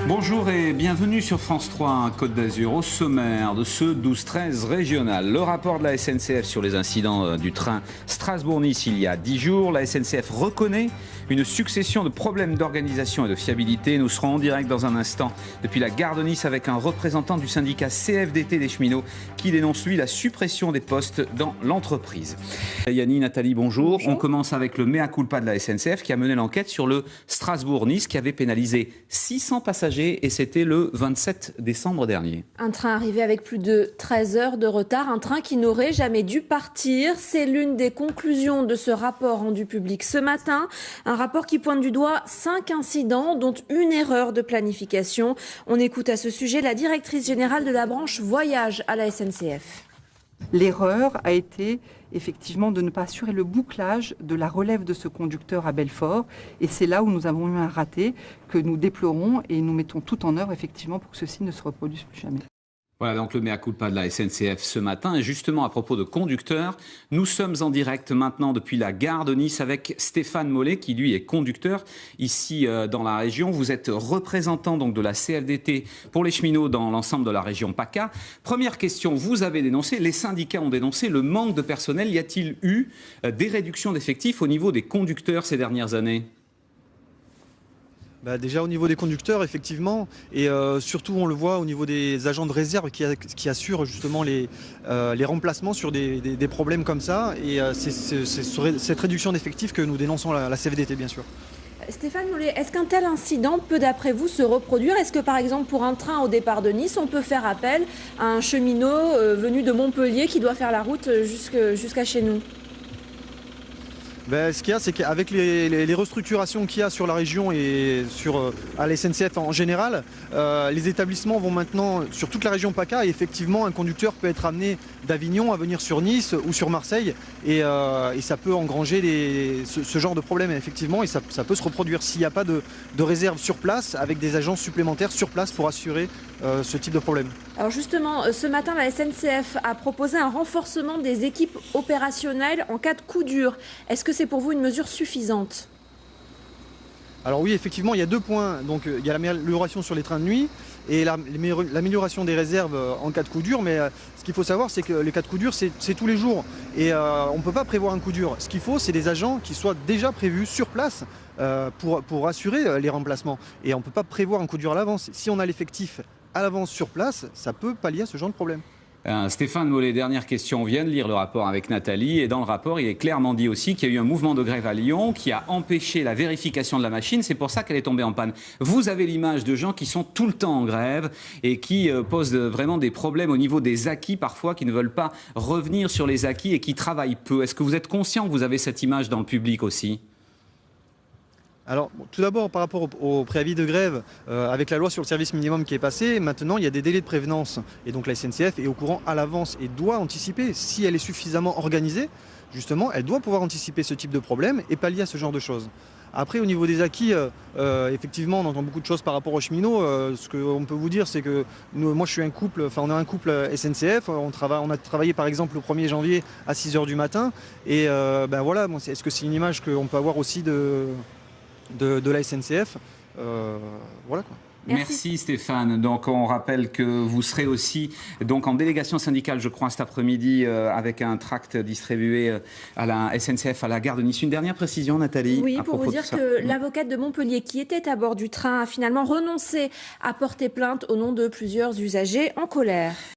Bonjour et bienvenue sur France 3, Côte d'Azur. Au sommaire de ce 12-13 régional, le rapport de la SNCF sur les incidents du train Strasbourg-Nice il y a 10 jours. La SNCF reconnaît une succession de problèmes d'organisation et de fiabilité. Nous serons en direct dans un instant depuis la gare de Nice avec un représentant du syndicat CFDT des cheminots qui dénonce lui la suppression des postes dans l'entreprise. Yanni, Nathalie, bonjour. On commence avec le mea culpa de la SNCF qui a mené l'enquête sur le Strasbourg-Nice qui avait pénalisé 600 passagers et c'était le 27 décembre dernier. Un train arrivé avec plus de 13 heures de retard, un train qui n'aurait jamais dû partir. C'est l'une des conclusions de ce rapport rendu public ce matin. Un rapport qui pointe du doigt 5 incidents, dont une erreur de planification. On écoute à ce sujet la directrice générale de la branche voyage à la SNCF. L'erreur a été effectivement de ne pas assurer le bouclage de la relève de ce conducteur à Belfort. Et c'est là où nous avons eu un raté que nous déplorons et nous mettons tout en œuvre effectivement pour que ceci ne se reproduise plus jamais. Voilà donc le mea culpa de la SNCF ce matin. Et justement à propos de conducteurs, nous sommes en direct maintenant depuis la gare de Nice avec Stéphane Mollet qui lui est conducteur ici dans la région. Vous êtes représentant donc de la CFDT pour les cheminots dans l'ensemble de la région PACA. Première question, vous avez dénoncé, les syndicats ont dénoncé le manque de personnel. Y a-t-il eu des réductions d'effectifs au niveau des conducteurs ces dernières années ? Déjà au niveau des conducteurs, effectivement, et surtout on le voit au niveau des agents de réserve qui assurent justement les remplacements sur des problèmes comme ça. Et c'est cette réduction d'effectifs que nous dénonçons la CFDT, bien sûr. Stéphane Mollet, est-ce qu'un tel incident peut d'après vous se reproduire ? Est-ce que par exemple pour un train au départ de Nice, on peut faire appel à un cheminot venu de Montpellier qui doit faire la route jusqu'à chez nous ? Ce qu'il y a, c'est qu'avec les restructurations qu'il y a sur la région et à la SNCF en général, les établissements vont maintenant sur toute la région PACA et effectivement un conducteur peut être amené d'Avignon à venir sur Nice ou sur Marseille et ça peut engranger ce genre de problème effectivement et ça peut se reproduire s'il n'y a pas de réserve sur place avec des agents supplémentaires sur place pour assurer ce type de problème. Alors justement, ce matin, la SNCF a proposé un renforcement des équipes opérationnelles en cas de coup dur. Est-ce que c'est pour vous une mesure suffisante ? Alors oui, effectivement, il y a 2 points. Donc, il y a l'amélioration sur les trains de nuit et l'amélioration des réserves en cas de coup dur. Mais ce qu'il faut savoir, c'est que les cas de coup dur, c'est tous les jours. Et on ne peut pas prévoir un coup dur. Ce qu'il faut, c'est des agents qui soient déjà prévus sur place pour assurer les remplacements. Et on ne peut pas prévoir un coup dur à l'avance. Si on a l'effectif à l'avance sur place, ça peut pallier à ce genre de problème. Stéphane Mollet, dernière question. On vient de lire le rapport avec Nathalie et dans le rapport, il est clairement dit aussi qu'il y a eu un mouvement de grève à Lyon qui a empêché la vérification de la machine. C'est pour ça qu'elle est tombée en panne. Vous avez l'image de gens qui sont tout le temps en grève et qui posent vraiment des problèmes au niveau des acquis parfois, qui ne veulent pas revenir sur les acquis et qui travaillent peu. Est-ce que vous êtes conscient que vous avez cette image dans le public aussi ? Alors, tout d'abord, par rapport au préavis de grève, avec la loi sur le service minimum qui est passée, maintenant il y a des délais de prévenance. Et donc la SNCF est au courant à l'avance et doit anticiper. Si elle est suffisamment organisée, justement, elle doit pouvoir anticiper ce type de problème et pallier à ce genre de choses. Après, au niveau des acquis, effectivement, on entend beaucoup de choses par rapport aux cheminots. Ce qu'on peut vous dire, c'est que moi, je suis un couple, on est un couple SNCF. On a travaillé, par exemple, le 1er janvier à 6 h du matin. Et voilà, est-ce que c'est une image qu'on peut avoir aussi de la SNCF, voilà quoi. Merci Stéphane. Donc on rappelle que vous serez aussi donc en délégation syndicale, je crois, cet après-midi avec un tract distribué à la SNCF à la gare de Nice. Une dernière précision, Nathalie. Oui, pour vous dire que l'avocate de Montpellier qui était à bord du train a finalement renoncé à porter plainte au nom de plusieurs usagers en colère.